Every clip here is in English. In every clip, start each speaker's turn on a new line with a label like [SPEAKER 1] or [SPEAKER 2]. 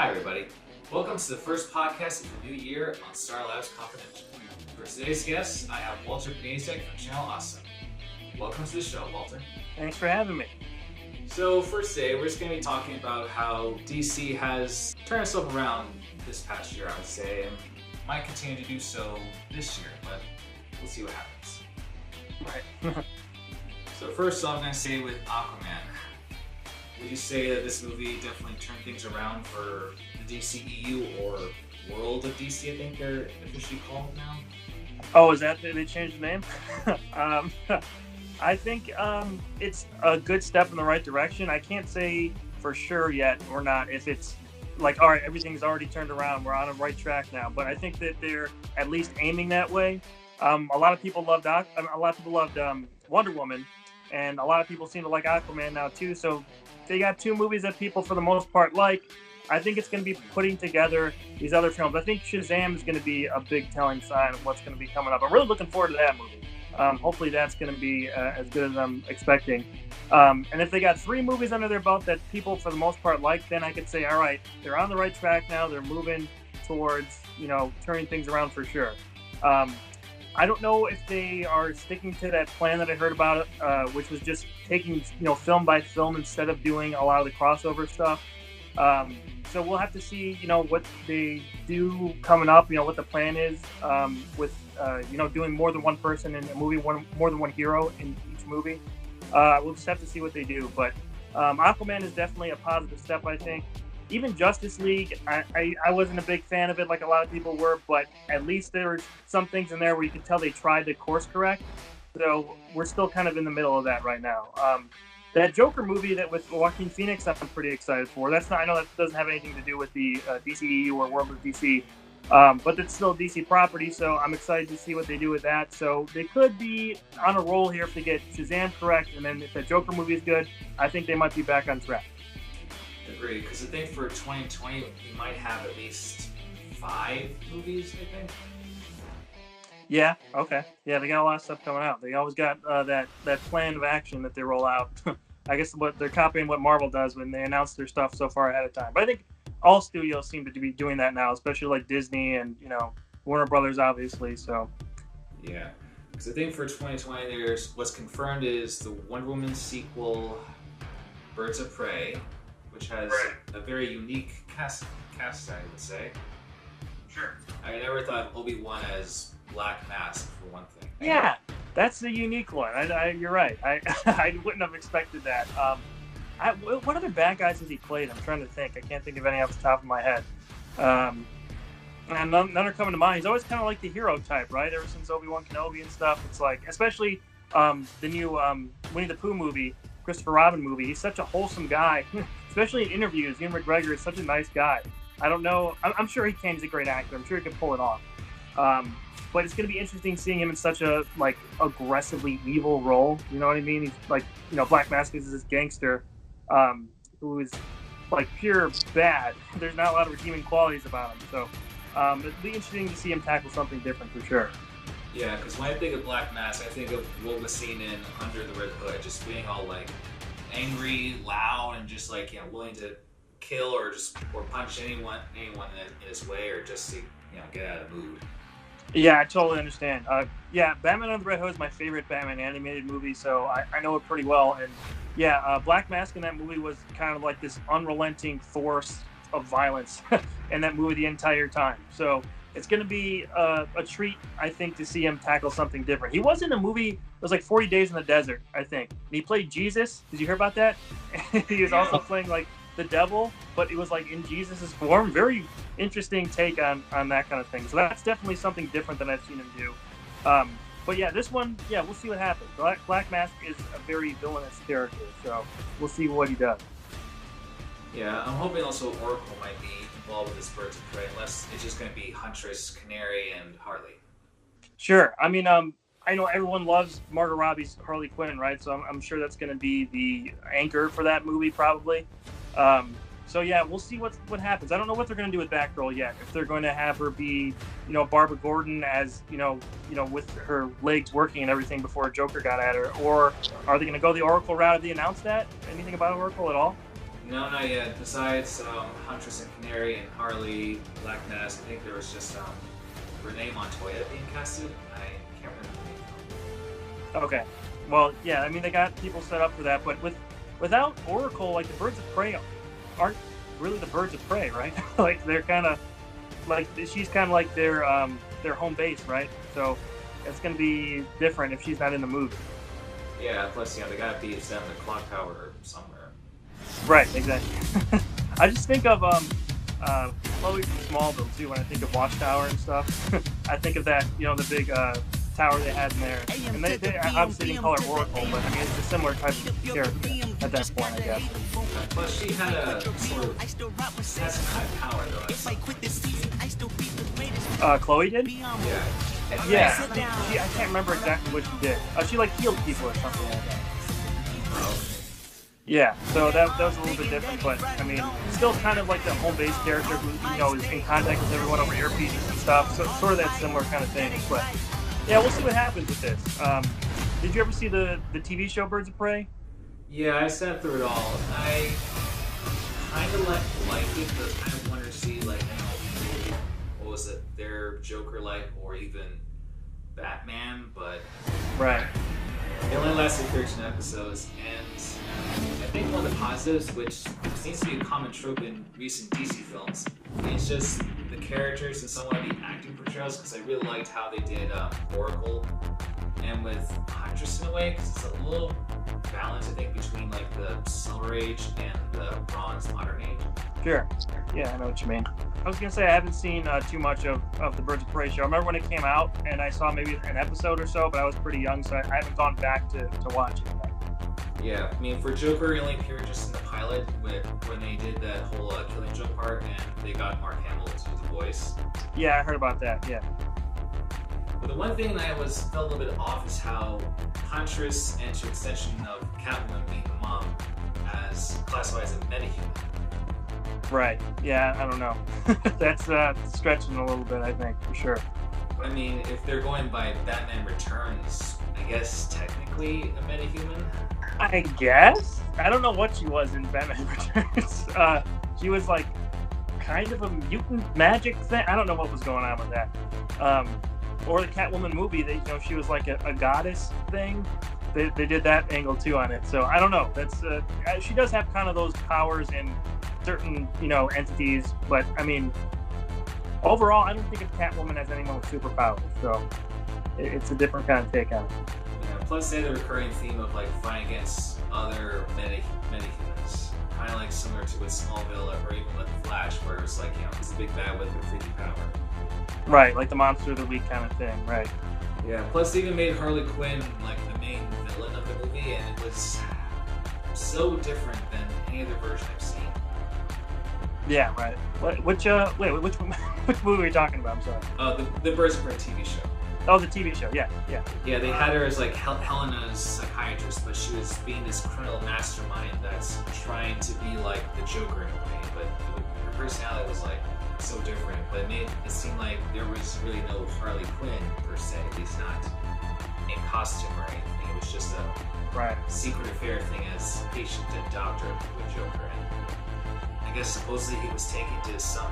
[SPEAKER 1] Hi, everybody. Welcome to the first podcast of the new year on S.T.A.R Labs Confidential. For today's guest, I have Walter Banasiak from Channel Awesome. Welcome to the show, Walter.
[SPEAKER 2] Thanks for having me.
[SPEAKER 1] So, first day, we're just going to be talking about how DC has turned itself around this past year, I would say, and might continue to do so this year, but we'll see what happens.
[SPEAKER 2] Right.
[SPEAKER 1] So, first off, I'm going to say with Aquaman. Would you say that this movie definitely turned things around for the DCEU or World of DC, I think they're officially called now?
[SPEAKER 2] Oh, is that they changed the name? I think it's a good step in the right direction. I can't say for sure yet or not if it's like, all right, everything's already turned around. We're on the right track now. But I think that they're at least aiming that way. A lot of people loved Wonder Woman, and a lot of people seem to like Aquaman now too. So they got two movies that people, for the most part, like. I think it's going to be putting together these other films. I think Shazam is going to be a big telling sign of what's going to be coming up. I'm really looking forward to that movie. Hopefully that's going to be as good as I'm expecting. And if they got three movies under their belt that people, for the most part, like, then I could say, all right, they're on the right track now. They're moving towards, turning things around for sure. I don't know if they are sticking to that plan that I heard about, which was just taking, film by film instead of doing a lot of the crossover stuff. So we'll have to see, what they do coming up, what the plan is with, doing more than one person in a movie, more than one hero in each movie. We'll just have to see what they do. But Aquaman is definitely a positive step, I think. Even Justice League, I wasn't a big fan of it like a lot of people were, but at least there were some things in there where you could tell they tried to course correct. So we're still kind of in the middle of that right now. That Joker movie that with Joaquin Phoenix, I'm pretty excited for. I know that doesn't have anything to do with the DCEU or World of DC, but it's still a DC property, so I'm excited to see what they do with that. So they could be on a roll here if they get Shazam correct, and then if that Joker movie is good, I think they might be back on track.
[SPEAKER 1] Agreed, because I think for 2020, we might have at least 5 movies, I think.
[SPEAKER 2] Yeah, okay. Yeah, they got a lot of stuff coming out. They always got that plan of action that they roll out. I guess they're copying what Marvel does when they announce their stuff so far ahead of time. But I think all studios seem to be doing that now, especially like Disney and, Warner Brothers, obviously. So.
[SPEAKER 1] Yeah, because I think for 2020, there's what's confirmed is the Wonder Woman sequel, Birds of Prey, which has a very unique cast, I would say.
[SPEAKER 2] Sure.
[SPEAKER 1] I never thought Obi-Wan as Black Mask, for one thing.
[SPEAKER 2] Yeah, that's the unique one. You're right. I wouldn't have expected that. What other bad guys has he played? I'm trying to think. I can't think of any off the top of my head. And none are coming to mind. He's always kind of like the hero type, right? Ever since Obi-Wan Kenobi and stuff, it's like, especially the new Winnie the Pooh movie, Christopher Robin movie. He's such a wholesome guy, especially in interviews. Ewan McGregor is such a nice guy. I don't know. I'm sure he can. He's a great actor. I'm sure he can pull it off. But it's going to be interesting seeing him in such a aggressively evil role. You know what I mean? He's like, Black Mask is this gangster who is like pure bad. There's not a lot of redeeming qualities about him. So it'll be interesting to see him tackle something different for sure.
[SPEAKER 1] Yeah, because when I think of Black Mask, I think of what was seen in Under the Red Hood, just being all like angry, loud, and just like willing to kill or punch anyone in his way, or just to get out of the mood.
[SPEAKER 2] Yeah, I totally understand. Batman Under the Red Hood is my favorite Batman animated movie, so I know it pretty well. And Black Mask in that movie was kind of like this unrelenting force of violence in that movie the entire time. So it's going to be a treat, I think, to see him tackle something different. He was in a movie, it was like 40 Days in the Desert, I think. And he played Jesus. Did you hear about that? He was also playing like the devil, but it was like in Jesus's form. Very interesting take on that kind of thing. So that's definitely something different than I've seen him do. But yeah, this one, we'll see what happens. Black Mask is a very villainous character, so we'll see what he does.
[SPEAKER 1] Yeah, I'm hoping also Oracle might be involved with this Birds of Prey, unless it's just going to be Huntress, Canary, and Harley.
[SPEAKER 2] Sure. I mean, I know everyone loves Margot Robbie's Harley Quinn, right? So I'm sure that's going to be the anchor for that movie, probably. So yeah, we'll see what happens. I don't know what they're going to do with Batgirl yet. If they're going to have her be, Barbara Gordon as, with her legs working and everything before Joker got at her, or are they going to go the Oracle route? Have they announced that? Anything about Oracle at all?
[SPEAKER 1] No, not yet. Besides Huntress and Canary and Harley, Black Mask, I think there was just Renee Montoya being casted. I can't remember the name.
[SPEAKER 2] Okay. Well, yeah, I mean, they got people set up for that, but without Oracle, like, the Birds of Prey aren't really the Birds of Prey, right? Like, they're kind of, like, she's kind of like their home base, right? So it's going to be different if she's not in the movie.
[SPEAKER 1] Yeah, plus, they got to be set in the clock tower somewhere.
[SPEAKER 2] Right, exactly. I just think of Chloe from Smallville, too, when I think of Watchtower and stuff. I think of that, the big tower they had in there. And they obviously didn't call her Oracle, but I mean, it's a similar type of character at that point, I guess.
[SPEAKER 1] Plus, she had a sort of, has some kind of power, though.
[SPEAKER 2] Chloe did?
[SPEAKER 1] Yeah.
[SPEAKER 2] Yeah. I can't remember exactly what she did. She, like, healed people or something like that.
[SPEAKER 1] Oh.
[SPEAKER 2] Yeah, so that was a little bit different, but, I mean, still kind of like the home-based character who, is in contact with everyone over earpieces and stuff, so sort of that similar kind of thing, but... Yeah, we'll see what happens with this. Did you ever see the TV show Birds of Prey?
[SPEAKER 1] Yeah, I sat through it all. I kind of liked it, but kind of wanted to see, like, what was it, their Joker-like, or even Batman, but...
[SPEAKER 2] Right.
[SPEAKER 1] It only lasted 13 episodes, and I think one of the positives, which seems to be a common trope in recent DC films, is just the characters and somewhat the acting portrayals, because I really liked how they did Oracle and with Huntress in a way, because it's a little balance, I think, between like the Silver Age and the Bronze Modern Age.
[SPEAKER 2] Sure. Yeah, I know what you mean. I was going to say I haven't seen too much of the Birds of Prey show. I remember when it came out, and I saw maybe an episode or so, but I was pretty young, so I haven't gone back to watch it.
[SPEAKER 1] Yeah, I mean, for Joker, he only appeared just in the pilot when they did that whole Killing Joke part, and they got Mark Hamill to do the voice.
[SPEAKER 2] Yeah, I heard about that, yeah.
[SPEAKER 1] But the one thing that felt a little bit off is how Huntress, and to extension of Catwoman being the mom, as classified as a metahuman.
[SPEAKER 2] Right, yeah, I don't know. That's stretching a little bit, I think, for sure.
[SPEAKER 1] I mean, if they're going by Batman Returns, I guess technically a metahuman?
[SPEAKER 2] I guess? I don't know what she was in Batman Returns. She was like kind of a mutant magic thing. I don't know what was going on with that. Or the Catwoman movie, she was like a goddess thing. They did that angle too on it. So I don't know. That's she does have kind of those powers in certain entities, but I mean, overall, I don't think a Catwoman has anyone with superpowers. So it's a different kind of take on it.
[SPEAKER 1] Yeah, plus they had the recurring theme of like fighting against other metahumans, kind of like similar to with Smallville or even with Flash, where it's like it's a big bad with a freaky power.
[SPEAKER 2] Right, like the monster of the week kind of thing, right?
[SPEAKER 1] Yeah. Plus, they even made Harley Quinn like the main villain of the movie, and it was so different than any other version I've seen.
[SPEAKER 2] Yeah, right. Which movie are you talking about? I'm sorry.
[SPEAKER 1] The Birds of Prey TV show.
[SPEAKER 2] Oh, the TV show. Yeah.
[SPEAKER 1] Yeah, they had her as like Helena's psychiatrist, but she was being this criminal mastermind that's trying to be like the Joker in a way. But her personality was like so different. But it made it seem like there was really no Harley Quinn per se, at least not in costume or anything. It was just a secret affair thing as patient and doctor with Joker. And I guess supposedly he was taken to some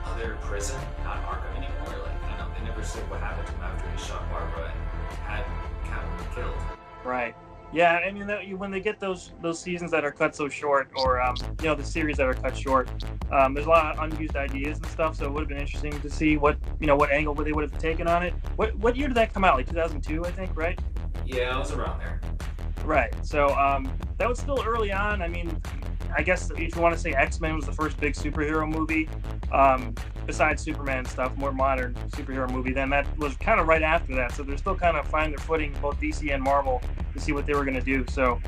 [SPEAKER 1] other prison, not Arkham anymore. Like, I don't know, they never said what happened to him after he shot Barbara and had Catwoman killed.
[SPEAKER 2] Right. Yeah, I mean, when they get those seasons that are cut so short, or the series that are cut short, there's a lot of unused ideas and stuff. So it would have been interesting to see what angle they would have taken on it. What year did that come out? Like 2002, I think, right?
[SPEAKER 1] Yeah, I was around there.
[SPEAKER 2] Right. So that was still early on. I mean, I guess if you want to say X-Men was the first big superhero movie, besides Superman and stuff, more modern superhero movie, then that was kind of right after that. So they're still kind of finding their footing, both DC and Marvel, to see what they were going to do. So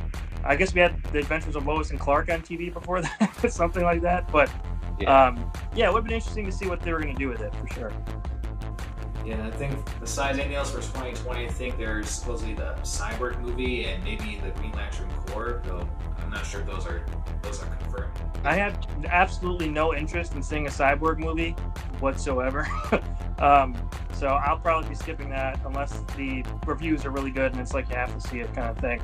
[SPEAKER 2] I guess we had the Adventures of Lois and Clark on TV before that, something like that. But it would have been interesting to see what they were going to do with it, for sure.
[SPEAKER 1] Yeah, I think besides anything else for 2020, I think there's supposedly the Cyborg movie and maybe the Green Lantern Corps, though I'm not sure if those are confirmed.
[SPEAKER 2] I have absolutely no interest in seeing a Cyborg movie whatsoever. So I'll probably be skipping that unless the reviews are really good and it's like you have to see it kind of thing.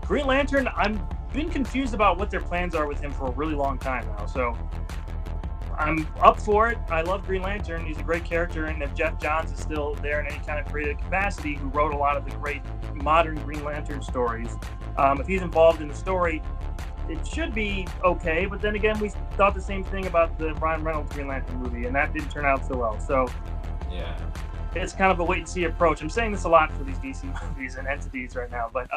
[SPEAKER 2] Green Lantern, I'm been confused about what their plans are with him for a really long time now. So I'm up for it. I love Green Lantern. He's a great character, and if Jeff Johns is still there in any kind of creative capacity, who wrote a lot of the great modern Green Lantern stories, if he's involved in the story, it should be okay. But then again, we thought the same thing about the Ryan Reynolds Green Lantern movie, and that didn't turn out so well. So
[SPEAKER 1] yeah,
[SPEAKER 2] it's kind of a wait and see approach. I'm saying this a lot for these DC movies and entities right now, but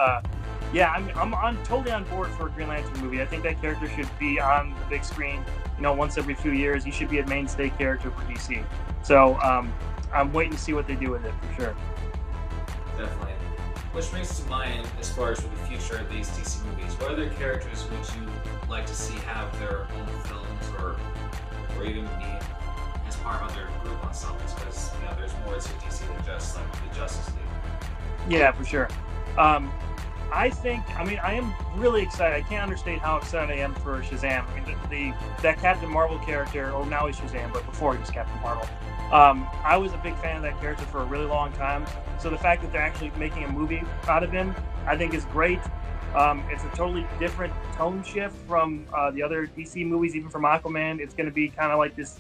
[SPEAKER 2] yeah, I'm totally on board for a Green Lantern movie. I think that character should be on the big screen, once every few years. He should be a mainstay character for DC. So I'm waiting to see what they do with it for sure.
[SPEAKER 1] Definitely. Which brings to mind, as far as for the future of these DC movies, what other characters would you like to see have their own films, or even be as part of other group ensembles? Because there's more to DC than just like the Justice League.
[SPEAKER 2] Yeah, for sure. I am really excited. I can't understate how excited I am for Shazam. I mean, that Captain Marvel character, or now he's Shazam, but before he was Captain Marvel. I was a big fan of that character for a really long time. So the fact that they're actually making a movie out of him, I think is great. It's a totally different tone shift from the other DC movies, even from Aquaman. It's going to be kind of like this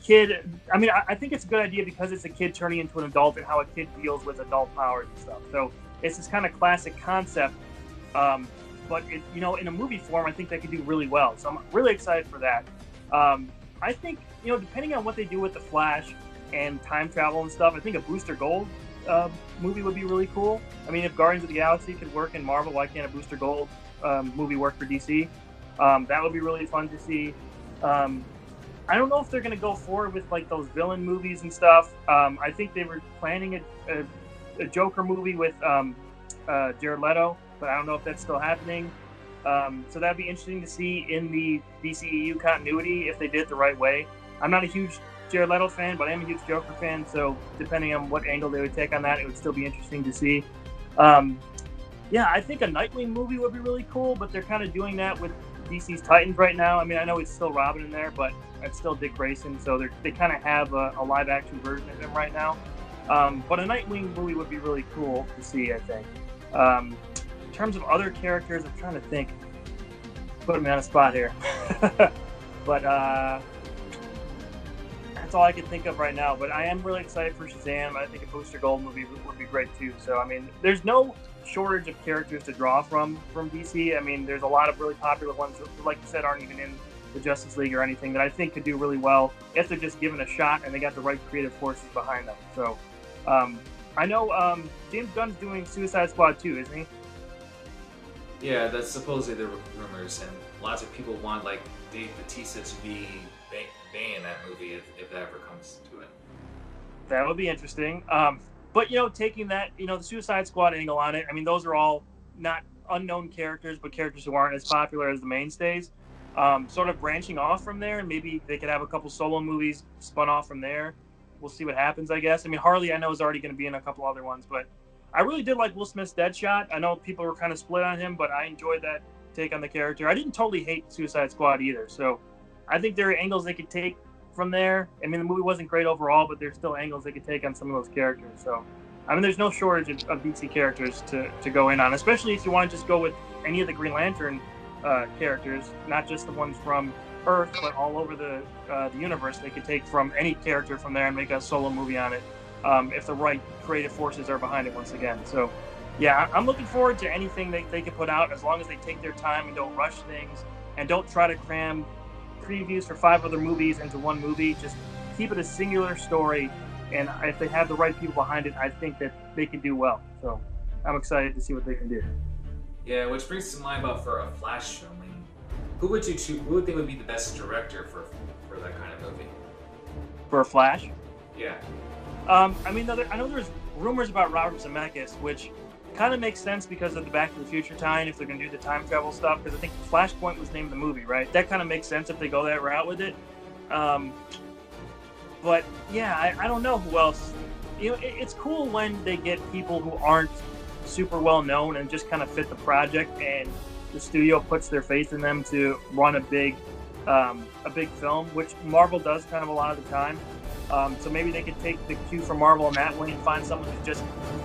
[SPEAKER 2] kid. I mean, I think it's a good idea because it's a kid turning into an adult and how a kid deals with adult powers and stuff. So it's this kind of classic concept, but in a movie form, I think they could do really well. So I'm really excited for that. I think, depending on what they do with the Flash and time travel and stuff, I think a Booster Gold movie would be really cool. I mean, if Guardians of the Galaxy could work in Marvel, why can't a Booster Gold movie work for DC? That would be really fun to see. I don't know if they're going to go forward with like those villain movies and stuff. I think they were planning a Joker movie with Jared Leto, but I don't know if that's still happening. So that'd be interesting to see in the DCEU continuity if they did it the right way. I'm not a huge Jared Leto fan, but I am a huge Joker fan, so depending on what angle they would take on that, it would still be interesting to see. Yeah, I think a Nightwing movie would be really cool, but they're kind of doing that with DC's Titans right now. I mean, I know it's still Robin in there, but it's still Dick Grayson, so they kind of have a live-action version of him right now. But a Nightwing movie would be really cool to see, I think. In terms of other characters, I'm trying to think. Put me on a spot here. But that's all I can think of right now. But I am really excited for Shazam. I think a Booster Gold movie would be great too. So, I mean, there's no shortage of characters to draw from DC. I mean, there's a lot of really popular ones that, like you said, aren't even in the Justice League or anything that I think could do really well if they're just given a shot and they got the right creative forces behind them. So, I know James Gunn's doing Suicide Squad 2, isn't he?
[SPEAKER 1] Yeah, that's supposedly the rumors, and lots of people want like Dave Bautista to be Bane in that movie if that ever comes to it.
[SPEAKER 2] That would be interesting. But taking that, the Suicide Squad angle on it, I mean, those are all not unknown characters, but characters who aren't as popular as the mainstays. Sort of branching off from there, and maybe they could have a couple solo movies spun off from there. We'll see what happens, I guess. I mean, Harley, I know, is already going to be in a couple other ones, but I really did like Will Smith's Deadshot. I know people were kind of split on him, but I enjoyed that take on the character. I didn't totally hate Suicide Squad either, so I think there are angles they could take from there. I mean, the movie wasn't great overall, but there's still angles they could take on some of those characters. So, I mean, there's no shortage of DC characters to go in on, especially if you want to just go with any of the Green Lantern characters, not just the ones from Earth, but all over the universe. They could take from any character from there and make a solo movie on it, if the right creative forces are behind it once again. So, yeah, I'm looking forward to anything they can put out, as long as they take their time and don't rush things and don't try to cram previews for 5 other movies into one movie. Just keep it a singular story, and if they have the right people behind it, I think that they can do well. So I'm excited to see what they can do.
[SPEAKER 1] Yeah, which brings to mind about for a Flash film. I mean, who would you choose? Who would think would be the best director for that kind of movie?
[SPEAKER 2] For a Flash?
[SPEAKER 1] Yeah.
[SPEAKER 2] I mean, I know there's rumors about Robert Zemeckis, which kind of makes sense because of the Back to the Future tie-in, if they're going to do the time travel stuff, because I think Flashpoint was named the movie, right? That kind of makes sense if they go that route with it. But But yeah, I don't know who else. It's cool when they get people who aren't super well known and just kind of fit the project, and the studio puts their faith in them to run a big film, which Marvel does kind of a lot of the time. So maybe they could take the cue from Marvel in that way and find someone who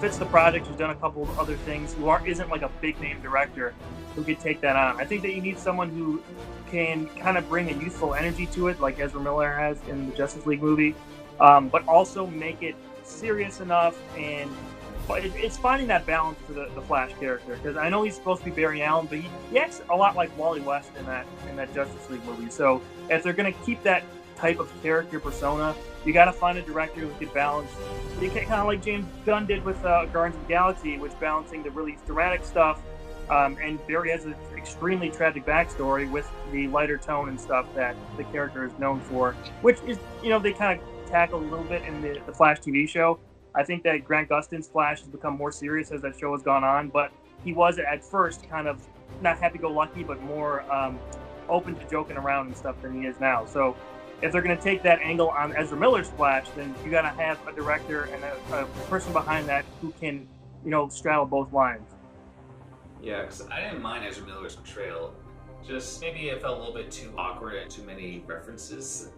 [SPEAKER 2] fits the project, who's done a couple of other things, isn't like a big name director, who could take that on. I think that you need someone who can kind of bring a youthful energy to it, like Ezra Miller has in the Justice League movie, but also make it serious enough. And it's finding that balance for the Flash character, because I know he's supposed to be Barry Allen, but he acts a lot like Wally West in that Justice League movie. So if they're going to keep that type of character persona, you got to find a director who can balance. You can kind of like James Gunn did with Guardians of the Galaxy, which balancing the really dramatic stuff. And Barry has an extremely tragic backstory with the lighter tone and stuff that the character is known for, which is, they kind of tackle a little bit in the Flash TV show. I think that Grant Gustin's Flash has become more serious as that show has gone on, but he was at first kind of not happy-go-lucky, but more open to joking around and stuff than he is now. So if they're going to take that angle on Ezra Miller's Flash, then you got to have a director and a person behind that who can, straddle both lines.
[SPEAKER 1] Yeah, because I didn't mind Ezra Miller's portrayal. Just maybe it felt a little bit too awkward and too many references.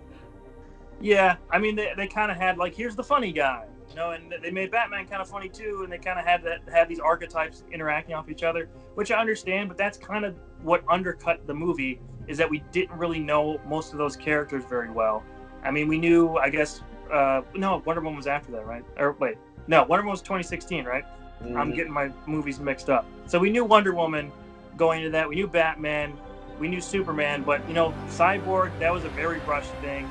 [SPEAKER 2] Yeah, I mean, they kind of had, like, here's the funny guy, and they made Batman kind of funny too, and they kind of had these archetypes interacting off each other, which I understand, but that's kind of what undercut the movie, is that we didn't really know most of those characters very well. I mean, we knew, I guess, no, Wonder Woman was after that, right? Or wait, no, Wonder Woman was 2016, right? Mm-hmm. I'm getting my movies mixed up. So we knew Wonder Woman going into that. We knew Batman. We knew Superman. But, Cyborg, that was a very rushed thing.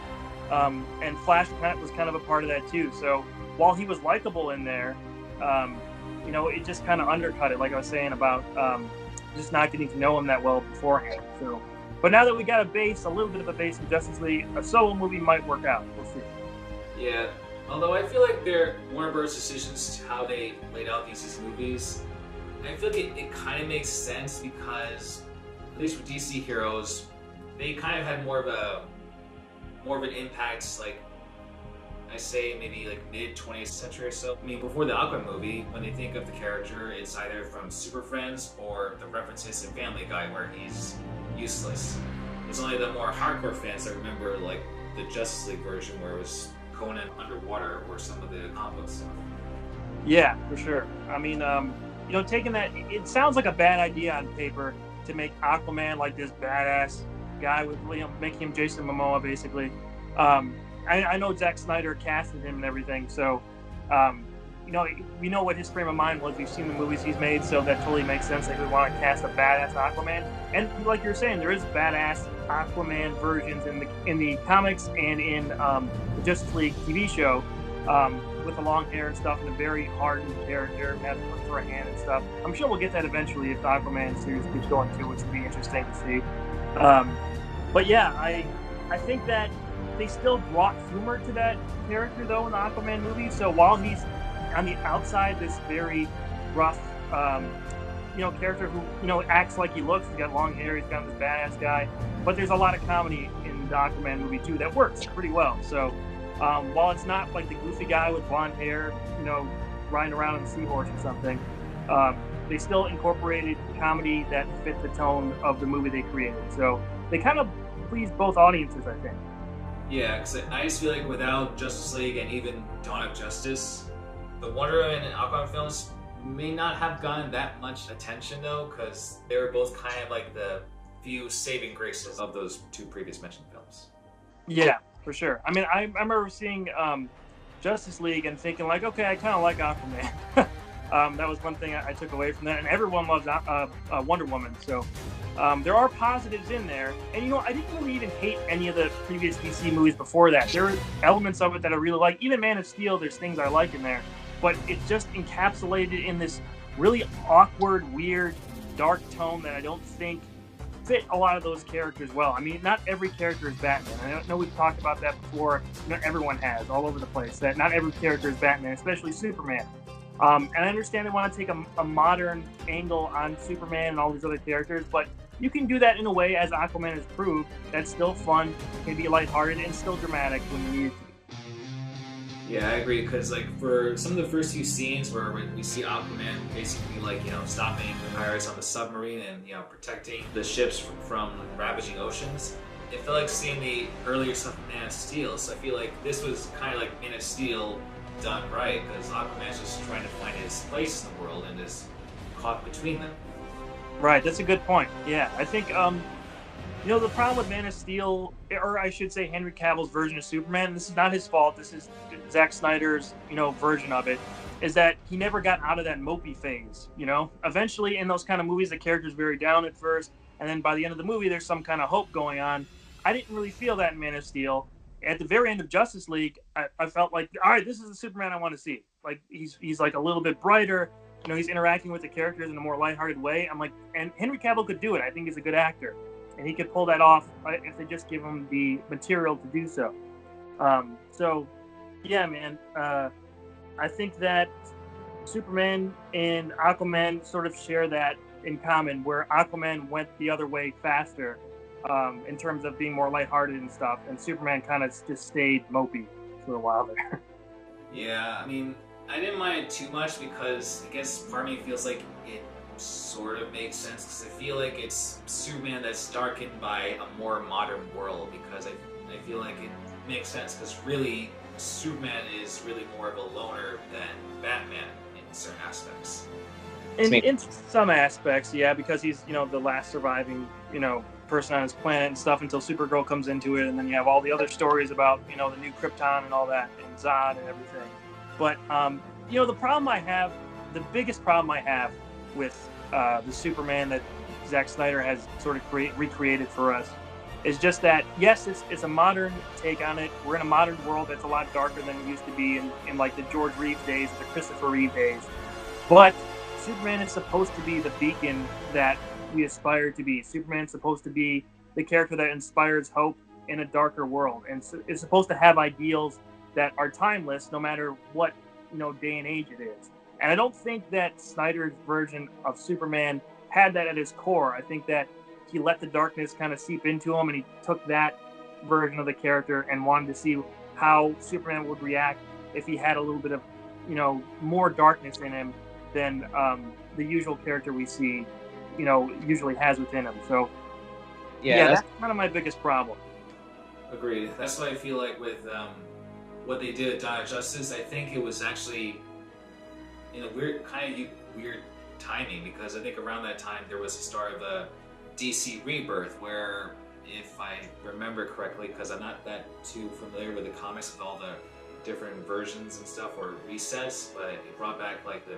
[SPEAKER 2] And Flash was kind of a part of that too. So while he was likable in there, it just kind of undercut it, like I was saying about just not getting to know him that well beforehand. So, but now that we got a little bit of a base in Justice League, a solo movie might work out. We'll see.
[SPEAKER 1] Yeah. Although I feel like Warner Bros. Decisions to how they laid out these movies, I feel like it kind of makes sense, because at least with DC heroes, they kind of had more of an impact, like I say maybe like mid 20th century or so. I mean, before the Aquaman movie, when they think of the character, it's either from Super Friends or the references in Family Guy where he's useless. It's only the more hardcore fans that remember like the Justice League version where it was Conan underwater or some of the comic book stuff.
[SPEAKER 2] Yeah, for sure. I mean, taking that, it sounds like a bad idea on paper to make Aquaman like this badass guy with making him Jason Momoa, basically. I know Zack Snyder casted him and everything, so we know what his frame of mind was. We've seen the movies he's made, so that totally makes sense that we want to cast a badass Aquaman. And like you're saying, there is badass Aquaman versions in the comics and in the Justice League TV show, with the long hair and stuff, and a very hardened character, has to look for a hand and stuff. I'm sure we'll get that eventually if the Aquaman series keeps going too, which would be interesting to see. But yeah, I think that they still brought humor to that character though in the Aquaman movie. So while he's on the outside this very rough, character who acts like he looks, he's got long hair, he's got this badass guy, but there's a lot of comedy in the Aquaman movie too that works pretty well. So while it's not like the goofy guy with blonde hair, riding around on a seahorse or something, they still incorporated comedy that fit the tone of the movie they created. So they kind of pleased both audiences, I think.
[SPEAKER 1] Yeah, because I just feel like without Justice League and even Dawn of Justice, the Wonder Woman and Aquaman films may not have gotten that much attention though, because they were both kind of like the few saving graces of those two previous mentioned films.
[SPEAKER 2] Yeah, for sure. I mean, I remember seeing Justice League and thinking like, okay, I kind of like Aquaman. That was one thing I took away from that, and everyone loves Wonder Woman, so there are positives in there. And I didn't really even hate any of the previous DC movies before that. There were elements of it that I really like. Even Man of Steel, there's things I like in there, but it's just encapsulated in this really awkward, weird, dark tone that I don't think fit a lot of those characters well. I mean, not every character is Batman. I know we've talked about that before. Everyone has, all over the place, that not every character is Batman, especially Superman. And I understand they want to take a modern angle on Superman and all these other characters, but you can do that in a way, as Aquaman has proved, that's still fun, can be lighthearted, and still dramatic when you need it to be.
[SPEAKER 1] Yeah, I agree. Because like for some of the first few scenes where we see Aquaman basically like stopping the pirates on the submarine and protecting the ships from ravaging oceans, it felt like seeing the earlier stuff of Man of Steel. So I feel like this was kind of like Man of Steel done right, because Aquaman's just trying to find his place in the world and is caught between them.
[SPEAKER 2] Right, that's a good point. Yeah, I think the problem with Man of Steel, or I should say Henry Cavill's version of Superman, this is not his fault. This is Zack Snyder's, version of it, is that he never got out of that mopey phase. Eventually in those kind of movies, the character's very down at first, and then by the end of the movie, there's some kind of hope going on. I didn't really feel that in Man of Steel. At the very end of Justice League, I felt like, all right, this is the Superman I want to see. Like he's like a little bit brighter. He's interacting with the characters in a more lighthearted way. I'm like, and Henry Cavill could do it. I think he's a good actor, and he could pull that off if they just give him the material to do so. So, yeah, man. I think that Superman and Aquaman sort of share that in common, where Aquaman went the other way faster in terms of being more lighthearted and stuff, and Superman kind of just stayed mopey for a while there.
[SPEAKER 1] Yeah, I mean, I didn't mind it too much because I guess part of me feels like it sort of makes sense, because I feel like it's Superman that's darkened by a more modern world, because I feel like it makes sense, because really Superman is really more of a loner than Batman in certain aspects.
[SPEAKER 2] In some aspects, yeah, because he's the last surviving person on his planet and stuff until Supergirl comes into it, and then you have all the other stories about the new Krypton and all that, and Zod and everything. But the biggest problem I have with the Superman that Zack Snyder has sort of recreated for us is just that, yes, it's a modern take on it. We're in a modern world that's a lot darker than it used to be in like the George Reeves days or the Christopher Reeve days. But Superman is supposed to be the beacon that we aspire to be. Superman is supposed to be the character that inspires hope in a darker world, and it's supposed to have ideals that are timeless no matter what day and age it is. And I don't think that Snyder's version of Superman had that at his core. I think that he let the darkness kind of seep into him, and he took that version of the character and wanted to see how Superman would react if he had a little bit of more darkness in him than the usual character we see usually has within him. So yeah, that's kind of my biggest problem.
[SPEAKER 1] Agreed. That's why I feel like with what they did at Dawn of Justice, I think it was actually weird timing, because I think around that time there was the start of a DC Rebirth, where, if I remember correctly, because I'm not that too familiar with the comics with all the different versions and stuff or resets, but it brought back like the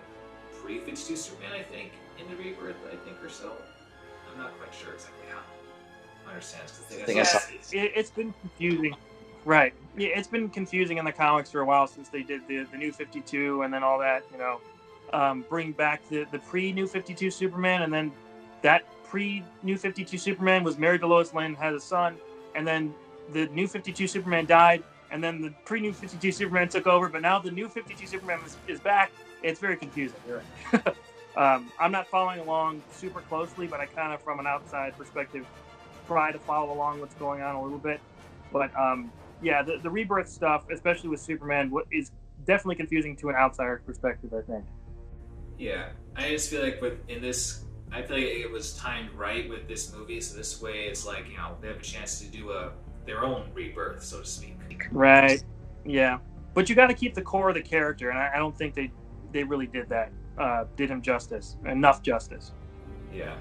[SPEAKER 1] pre-52 Superman, I think, in the Rebirth, or so. I'm not quite sure exactly how I understand.
[SPEAKER 2] It's been confusing. Right. Yeah, it's been confusing in the comics for a while since they did the New 52 and then all that, bring back the pre-New 52 Superman, and then that pre-New 52 Superman was married to Lois Lane, had a son, and then the New 52 Superman died, and then the pre-New 52 Superman took over, but now the New 52 Superman is back. It's very confusing. You're right. I'm not following along super closely, but I kind of, from an outside perspective, try to follow along what's going on a little bit. But yeah, the Rebirth stuff, especially with Superman, is definitely confusing to an outsider's perspective, I think.
[SPEAKER 1] Yeah, I just feel like I feel like it was timed right with this movie, so this way it's like, they have a chance to do their own rebirth, so to speak.
[SPEAKER 2] Right, yeah. But you got to keep the core of the character, and I don't think they really did that. Did him enough justice.
[SPEAKER 1] Yeah,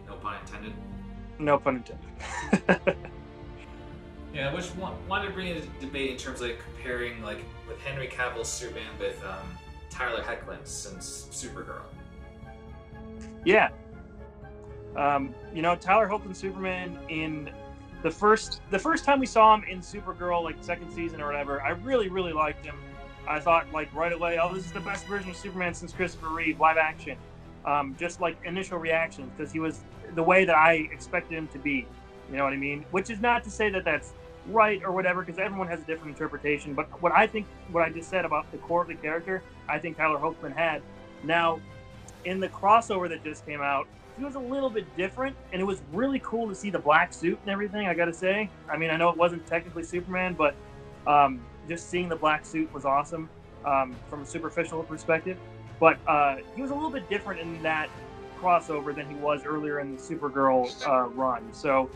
[SPEAKER 1] no pun intended.
[SPEAKER 2] No pun intended.
[SPEAKER 1] Yeah, which wanted to bring a debate in terms of comparing, like, with Henry Cavill's Superman with Tyler Hoechlin's since Supergirl.
[SPEAKER 2] Yeah. Tyler Hoechlin's Superman in the first time we saw him in Supergirl, like second season or whatever, I really, really liked him. I thought, like, right away, this is the best version of Superman since Christopher Reeve, live action. Just like initial reactions, because he was the way that I expected him to be. You know what I mean? Which is not to say that that's right or whatever, because everyone has a different interpretation. But what I just said about the core of the character, I think Tyler Hoechlin had. Now, in the crossover that just came out, he was a little bit different, and it was really cool to see the black suit and everything, I gotta say. I mean, I know it wasn't technically Superman, but just seeing the black suit was awesome from a superficial perspective. But he was a little bit different in that crossover than he was earlier in the Supergirl run. So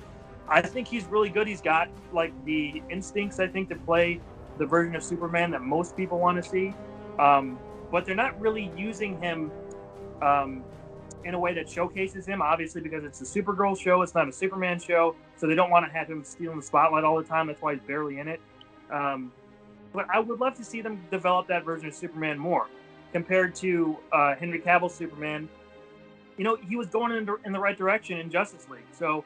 [SPEAKER 2] I think he's really good. He's got like the instincts, I think, to play the version of Superman that most people want to see. But they're not really using him in a way that showcases him, obviously, because it's a Supergirl show. It's not a Superman show. So they don't want to have him stealing the spotlight all the time. That's why he's barely in it. But I would love to see them develop that version of Superman more compared to Henry Cavill's Superman. You know, he was going in the right direction in Justice League. So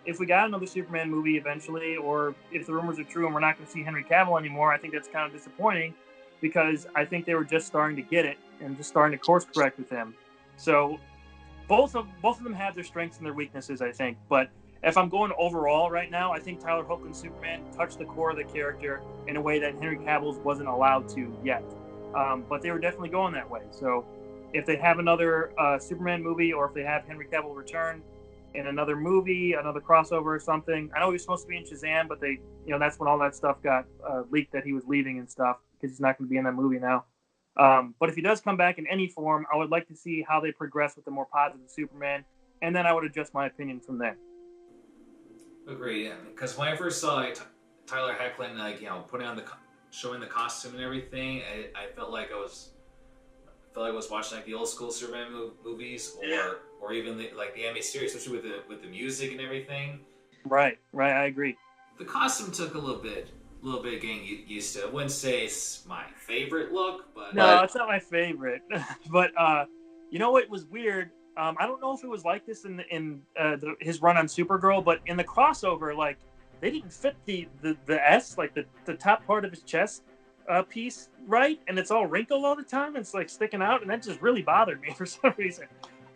[SPEAKER 2] if we got another Superman movie eventually, or if the rumors are true and we're not going to see Henry Cavill anymore, I think that's kind of disappointing because I think they were just starting to get it and just starting to course correct with him. So both of them have their strengths and their weaknesses, I think. But if I'm going overall right now, I think Tyler Hoechlin's Superman touched the core of the character in a way that Henry Cavill's wasn't allowed to yet. But they were definitely going that way. So if they have another Superman movie, or if they have Henry Cavill return in another movie, another crossover or something. I know he was supposed to be in Shazam, but they, you know, that's when all that stuff got leaked that he was leaving and stuff because he's not going to be in that movie now. But if he does come back in any form, I would like to see how they progress with the more positive Superman, and then I would adjust my opinion from there.
[SPEAKER 1] Agree, yeah. Because when I first saw Tyler Hoechlin, like, you know, putting on showing the costume and everything, I felt like I was watching like the old school Superman movies, or even the animated series, especially with the music and everything.
[SPEAKER 2] Right, I agree.
[SPEAKER 1] The costume took a little bit getting used to. I wouldn't say it's my favorite look, but
[SPEAKER 2] no, it's not my favorite. But you know what was weird? I don't know if it was like this in his run on Supergirl, but in the crossover, like they didn't fit the S, like the top part of his chest piece right, and it's all wrinkled all the time. It's like sticking out, and that just really bothered me for some reason.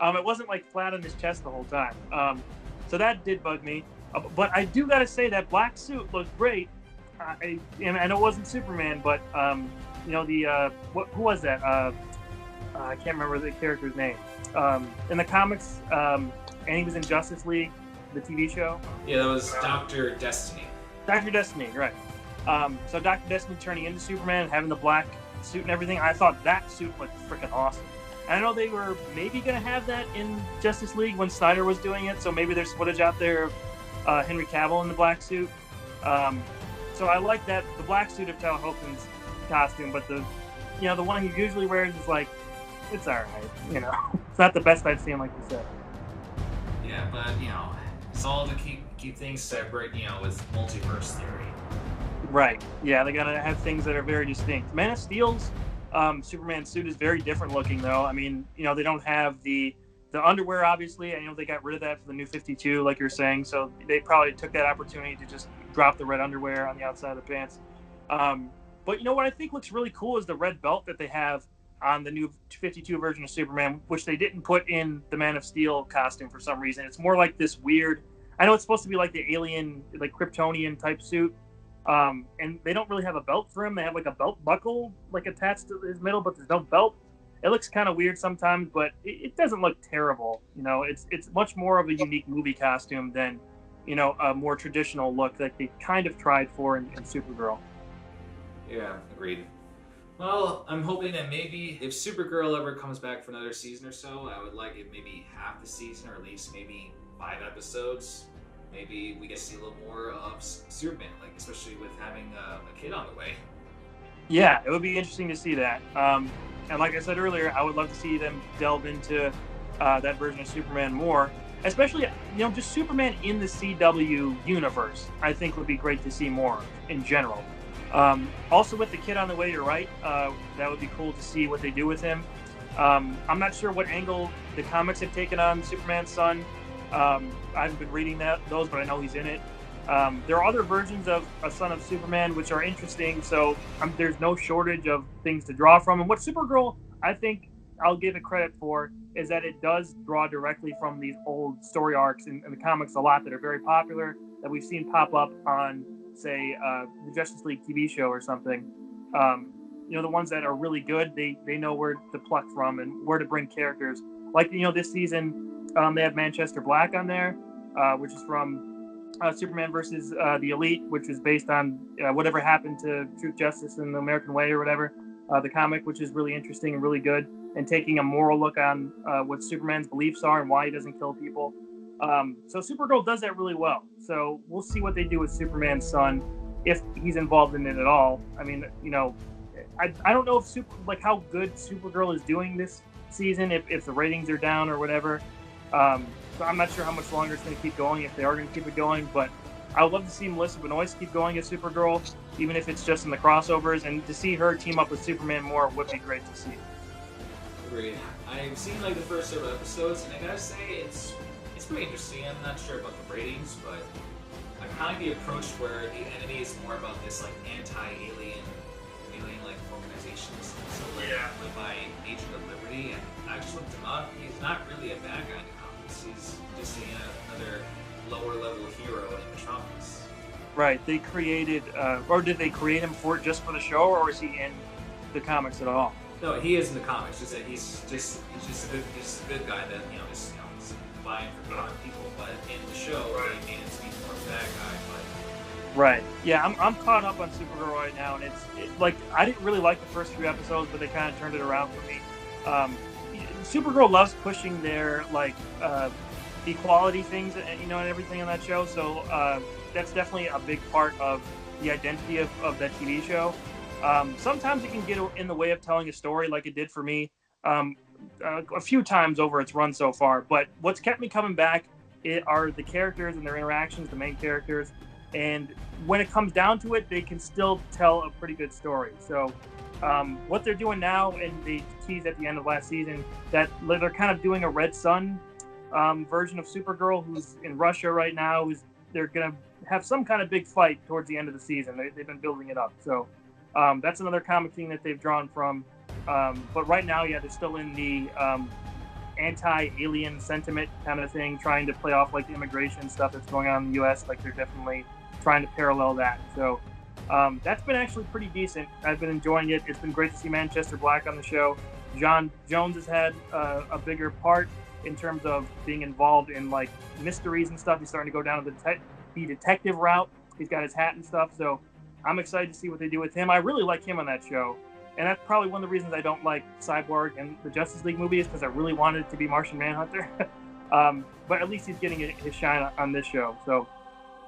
[SPEAKER 2] It wasn't like flat on his chest the whole time. So that did bug me. But I do got to say that black suit looked great. I know it wasn't Superman, but you know who was that? I can't remember the character's name. In the comics, and he was in Justice League, the TV show.
[SPEAKER 1] Yeah, that was Dr. Destiny.
[SPEAKER 2] Dr. Destiny, right. So Dr. Destiny turning into Superman, having the black suit and everything, I thought that suit looked freaking awesome. And I know they were maybe going to have that in Justice League when Snyder was doing it, so maybe there's footage out there of Henry Cavill in the black suit. So I like that, the black suit of Tyler Hoechlin's costume, but the one he usually wears is like, it's all right, you know. It's not the best I've seen, like you said.
[SPEAKER 1] Yeah, but it's all to keep things separate, with multiverse theory.
[SPEAKER 2] Right. Yeah, they gotta have things that are very distinct. Man of Steel's Superman suit is very different looking, though. I mean, they don't have the underwear, obviously. I know they got rid of that for the new 52, like you're saying. So they probably took that opportunity to just drop the red underwear on the outside of the pants. But what I think looks really cool is the red belt that they have on the new 52 version of Superman, which they didn't put in the Man of Steel costume for some reason. It's more like this weird, I know it's supposed to be like the alien, like Kryptonian type suit. And they don't really have a belt for him. They have like a belt buckle like attached to his middle, but there's no belt. It looks kind of weird sometimes, but it doesn't look terrible. It's much more of a unique movie costume than, a more traditional look that they kind of tried for in Supergirl.
[SPEAKER 1] Yeah, agreed. Well, I'm hoping that maybe if Supergirl ever comes back for another season or so, I would like it maybe half the season, or at least maybe 5 episodes. Maybe we get to see a little more of Superman, like especially with having a kid on the way.
[SPEAKER 2] Yeah, it would be interesting to see that. And like I said earlier, I would love to see them delve into that version of Superman more, especially just Superman in the CW universe. I think would be great to see more in general. Also, with the kid on the way, you're right. That would be cool to see what they do with him. I'm not sure what angle the comics have taken on Superman's son. I haven't been reading those, but I know he's in it. There are other versions of a Son of Superman which are interesting, so there's no shortage of things to draw from. And what Supergirl, I think I'll give it credit for, is that it does draw directly from these old story arcs in the comics a lot that are very popular, that we've seen pop up on, say, the Justice League TV show or something. The ones that are really good, they know where to pluck from and where to bring characters. Like, this season, they have Manchester Black on there, which is from Superman versus the Elite, which is based on whatever happened to Truth, Justice, and the American Way or whatever, the comic, which is really interesting and really good, and taking a moral look on what Superman's beliefs are and why he doesn't kill people. So Supergirl does that really well. So we'll see what they do with Superman's son, if he's involved in it at all. I mean, I don't know if how good Supergirl is doing this season, if the ratings are down or whatever. So I'm not sure how much longer it's going to keep going, if they are going to keep it going, but I would love to see Melissa Benoist keep going as Supergirl, even if it's just in the crossovers, and to see her team up with Superman more would be great to see.
[SPEAKER 1] Agreed. I've seen like the first several episodes, and I gotta say it's pretty interesting. I'm not sure about the ratings, but I kind of the approach where the enemy is more about this like anti-alien like organizations, so like led by Agent of Liberty, and I just looked him up. He's not really a bad guy in the comics. He's just another lower level hero in Metropolis.
[SPEAKER 2] Right. They created, or did they create him just for the show, or is he in the comics at all?
[SPEAKER 1] No, he is in the comics. Just that he's just a good guy that is vying for other people. But in the show, they made him to be more of a bad guy. But
[SPEAKER 2] right. Yeah, I'm caught up on Supergirl right now, and it's like I didn't really like the first few episodes, but they kind of turned it around for me. Supergirl loves pushing their equality things, and everything on that show. So that's definitely a big part of the identity of that TV show. Sometimes it can get in the way of telling a story, like it did for me a few times over its run so far. But what's kept me coming back are the characters and their interactions, the main characters. And when it comes down to it, they can still tell a pretty good story. So what they're doing now, and they teased at the end of last season, that they're kind of doing a Red Sun version of Supergirl, who's in Russia right now. They're going to have some kind of big fight towards the end of the season. They've been building it up. So that's another comic thing that they've drawn from. But right now, they're still in the anti-alien sentiment kind of thing, trying to play off like the immigration stuff that's going on in the U.S. Like they're definitely trying to parallel that. So that's been actually pretty decent. I've been enjoying it. It's been great to see Manchester Black on the show. John Jones has had a bigger part in terms of being involved in like mysteries and stuff. He's starting to go down the detective route. He's got his hat and stuff. So I'm excited to see what they do with him. I really like him on that show. And that's probably one of the reasons I don't like Cyborg and the Justice League movie, is because I really wanted it to be Martian Manhunter. But at least he's getting his shine on this show. So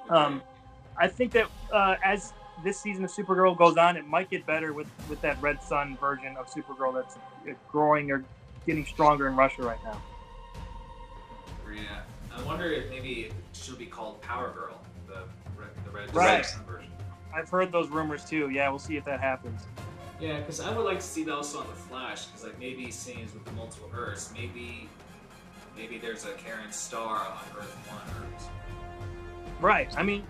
[SPEAKER 2] I think that as this season of Supergirl goes on, it might get better with that Red Sun version of Supergirl that's growing or getting stronger in Russia right now.
[SPEAKER 1] Yeah. I wonder if maybe it should be called Power Girl, the Red Sun version.
[SPEAKER 2] I've heard those rumors too. Yeah, we'll see if that happens.
[SPEAKER 1] Yeah, because I would like to see that also on the Flash, because like maybe scenes with the multiple Earths, maybe there's a Karen Star on Earth 1 or something.
[SPEAKER 2] Right. I mean,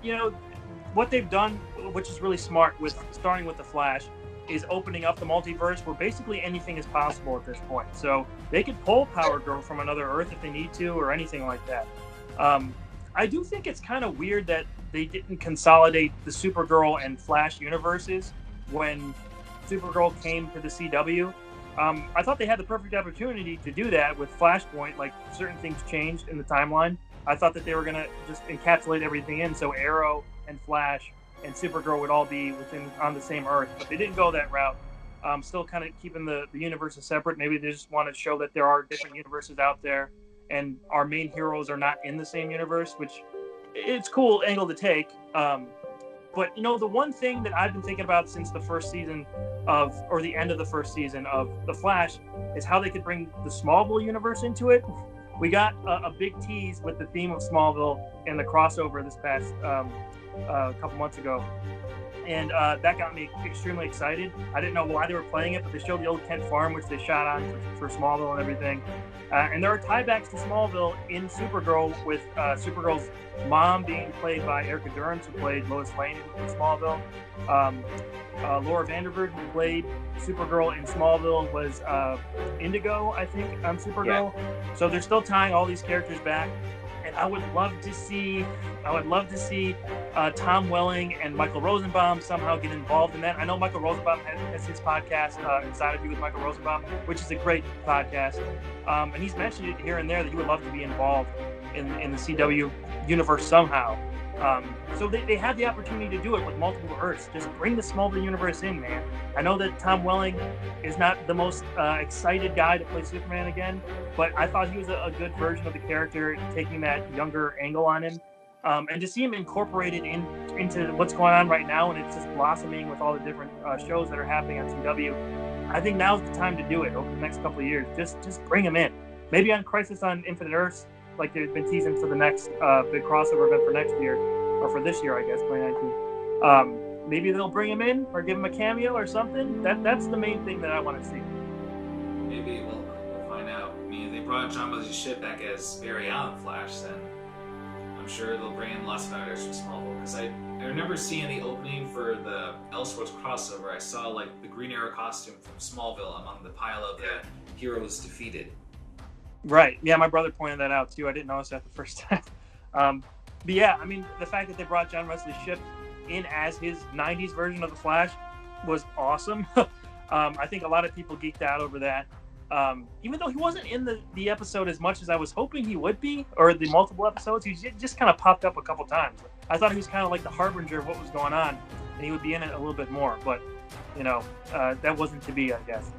[SPEAKER 2] what they've done, which is really smart, with starting with the Flash, is opening up the multiverse where basically anything is possible at this point. So they could pull Power Girl from another Earth if they need to, or anything like that. I do think it's kind of weird that they didn't consolidate the Supergirl and Flash universes when Supergirl came to the CW. I thought they had the perfect opportunity to do that with Flashpoint. Like, certain things changed in the timeline. I thought that they were going to just encapsulate everything in, so Arrow and Flash and Supergirl would all be on the same Earth, but they didn't go that route. Still kind of keeping the universes separate. Maybe they just want to show that there are different universes out there, and our main heroes are not in the same universe, which it's a cool angle to take. But the one thing that I've been thinking about since the first season or the end of the first season of The Flash, is how they could bring the Smallville universe into it. We got a big tease with the theme of Smallville in the crossover this past couple months ago. And that got me extremely excited. I didn't know why they were playing it, but they showed the old Kent Farm, which they shot on for Smallville and everything. And there are tiebacks to Smallville in Supergirl, with Supergirl's mom being played by Erica Durance, who played Lois Lane in Smallville. Laura Vanderburg, who played Supergirl in Smallville, was Indigo, I think, on Supergirl. Yeah. So they're still tying all these characters back. And I would love to see Tom Welling and Michael Rosenbaum somehow get involved in that. I know Michael Rosenbaum has his podcast, Inside of You with Michael Rosenbaum, which is a great podcast. And he's mentioned it here and there that he would love to be involved in the CW universe somehow. So they had the opportunity to do it with multiple Earths. Just bring the Smallville universe in, man. I know that Tom Welling is not the most excited guy to play Superman again, but I thought he was a good version of the character, taking that younger angle on him. And to see him incorporated into what's going on right now, and it's just blossoming with all the different shows that are happening on CW. I think now's the time to do it over the next couple of years. Just bring him in. Maybe on Crisis on Infinite Earths, like they've been teasing for the next big crossover event for next year, or for this year, I guess, 2019. Maybe they'll bring him in or give him a cameo or something. That's the main thing that I want to see.
[SPEAKER 1] Maybe we'll find out. I mean, if they brought John Wesley Shipp back as Barry Allen Flash, then I'm sure they'll bring in lots of actors from Smallville. Because I remember seeing the opening for the Elseworlds crossover. I saw like the Green Arrow costume from Smallville among the pile of the heroes defeated.
[SPEAKER 2] Right. Yeah, my brother pointed that out too. I didn't notice that the first time. But yeah, I mean, the fact that they brought John Wesley Shipp in as his 90s version of the Flash was awesome. I think a lot of people geeked out over that. Even though he wasn't in the episode as much as I was hoping he would be, or the multiple episodes, he just kind of popped up a couple times. I thought he was kind of like the harbinger of what was going on, and he would be in it a little bit more. But, that wasn't to be, I guess.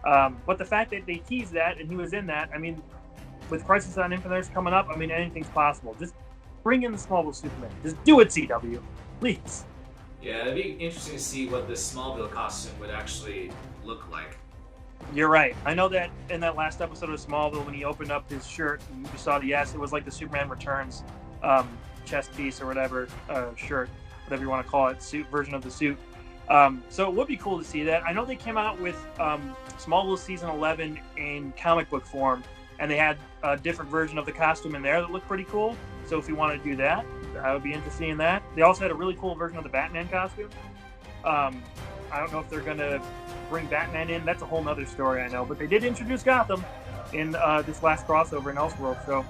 [SPEAKER 2] But the fact that they teased that and he was in that, I mean, with Crisis on Infinite Earths coming up, I mean, anything's possible. Just bring in the Smallville Superman. Just do it, CW. Please.
[SPEAKER 1] Yeah, it'd be interesting to see what this Smallville costume would actually look like.
[SPEAKER 2] You're right. I know that in that last episode of Smallville, when he opened up his shirt, and you saw the S, it was like the Superman Returns chest piece or whatever, shirt, whatever you want to call it, suit version of the suit. So it would be cool to see that. I know they came out with Smallville Season 11 in comic book form, and they had a different version of the costume in there that looked pretty cool. So if you want to do that, I would be interested in that. They also had a really cool version of the Batman costume. I don't know if they're going to bring Batman in. That's a whole nother story, I know. But they did introduce Gotham in this last crossover in Elseworlds, so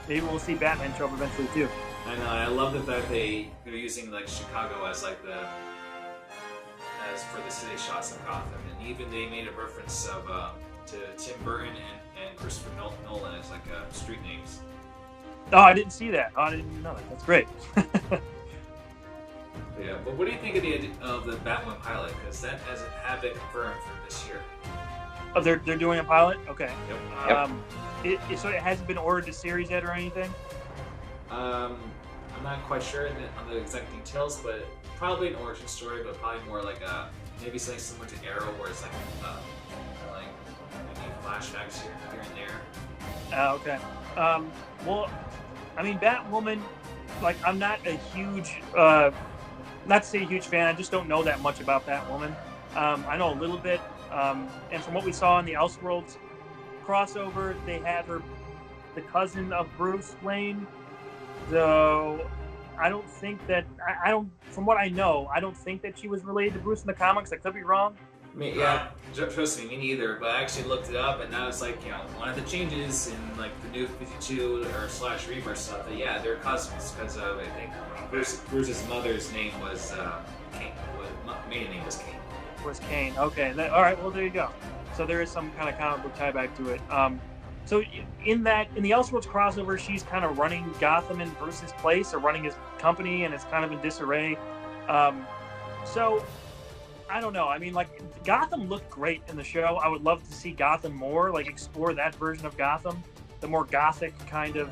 [SPEAKER 2] maybe we'll see Batman show up eventually too.
[SPEAKER 1] I know. I love the fact they're using like Chicago as like as for the city shots of Gotham, and even they made a reference of to Tim Burton and Christopher Nolan as like street names.
[SPEAKER 2] Oh, I didn't see that. Oh, I didn't even know that. That's great.
[SPEAKER 1] Yeah, but what do you think of the Batman pilot? Because that hasn't been confirmed for this year.
[SPEAKER 2] Oh, they're doing a pilot? Okay.
[SPEAKER 1] Yep.
[SPEAKER 2] So it hasn't been ordered to series yet or anything?
[SPEAKER 1] I'm not quite sure on the exact details, but probably an origin story, but probably more like maybe something similar to Arrow, where it's like maybe flashbacks here and there.
[SPEAKER 2] Okay. Well, I mean, Batwoman, like, I'm not a huge, not to say a huge fan, I just don't know that much about Batwoman. I know a little bit, and from what we saw in the Elseworlds crossover, they had her, the cousin of Bruce Wayne, so I don't think that, from what I know, I don't think that she was related to Bruce in the comics. I could be wrong.
[SPEAKER 1] Yeah, trust me either. But I actually looked it up, and now it's like, one of the changes in like the new 52 or / Rebirth stuff. That, yeah, they're cousins because of, I think Bruce's mother's name was Kane. Maiden name was Kane.
[SPEAKER 2] Was Kane? Okay. All right. Well, there you go. So there is some kind of comic book tie back to it. So in the Elseworlds crossover, she's kind of running Gotham in Bruce's place, or running his company, and it's kind of in disarray. So I don't know. I mean, like, Gotham looked great in the show. I would love to see Gotham more, like explore that version of Gotham, the more gothic kind of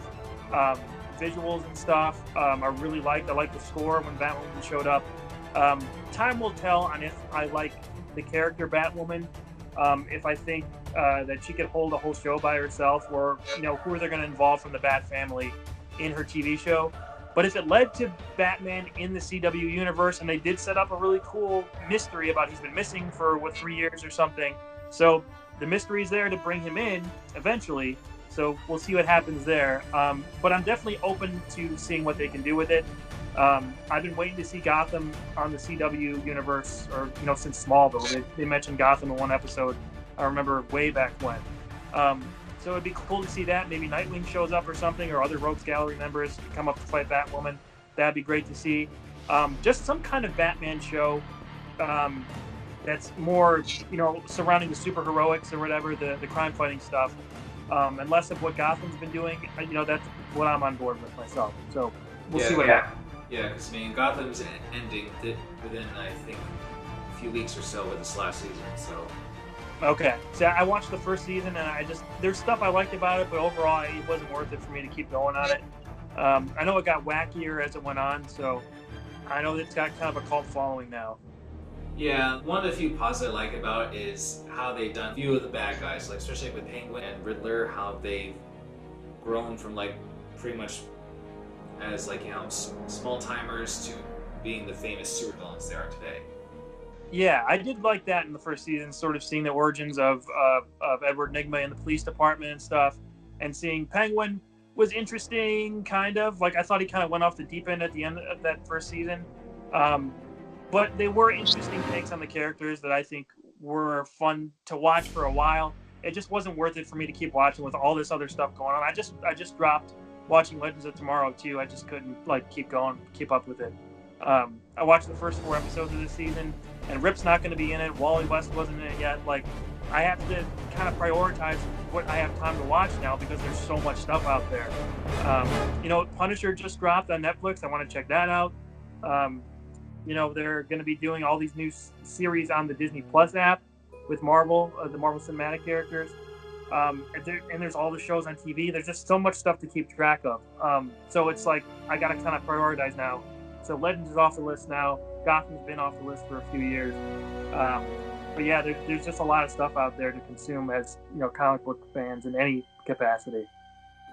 [SPEAKER 2] visuals and stuff. I really liked. I liked the score when Batwoman showed up. Time will tell on if I like the character Batwoman. If I think that she could hold a whole show by herself, or who are they going to involve from the Bat family in her TV show. But if it led to Batman in the CW universe, and they did set up a really cool mystery about he's been missing for 3 years or something, so the mystery's there to bring him in eventually. So we'll see what happens there. But I'm definitely open to seeing what they can do with it. I've been waiting to see Gotham on the CW universe, or since Smallville. They mentioned Gotham in one episode. I remember way back when. So it'd be cool to see that. Maybe Nightwing shows up or something, or other Rogues Gallery members come up to fight Batwoman. That'd be great to see. Just some kind of Batman show that's more, surrounding the superheroics or whatever, the crime fighting stuff, and less of what Gotham's been doing. That's what I'm on board with myself. So we'll see what happens.
[SPEAKER 1] Yeah, because I mean, Gotham's ending within, I think, a few weeks or so with this last season. So
[SPEAKER 2] Okay, so I watched the first season, and there's stuff I liked about it, but overall, it wasn't worth it for me to keep going on it. I know it got wackier as it went on, so I know it's got kind of a cult following now.
[SPEAKER 1] yeah, one of the few positives I like about it is how they've done a few of the bad guys, like especially with Penguin and Riddler, how they've grown from like pretty much as like small timers to being the famous supervillains they are today.
[SPEAKER 2] Yeah, I did like that in the first season, sort of seeing the origins of Edward Nygma in the police department and stuff, and seeing Penguin was interesting, kind of. Like, I thought he kind of went off the deep end at the end of that first season. But they were interesting takes on the characters that I think were fun to watch for a while. It just wasn't worth it for me to keep watching with all this other stuff going on. I just dropped watching Legends of Tomorrow too. I just couldn't like keep up with it. I watched the first 4 episodes of this season, and Rip's not going to be in it. Wally West wasn't in it yet. Like, I have to kind of prioritize what I have time to watch now because there's so much stuff out there. Punisher just dropped on Netflix. I want to check that out. They're going to be doing all these new series on the Disney Plus app with Marvel, the Marvel Cinematic characters. And there's all the shows on TV. There's just so much stuff to keep track of. So it's like I got to kind of prioritize now. So Legends is off the list now. Gotham's been off the list for a few years. But yeah, there's just a lot of stuff out there to consume as comic book fans in any capacity.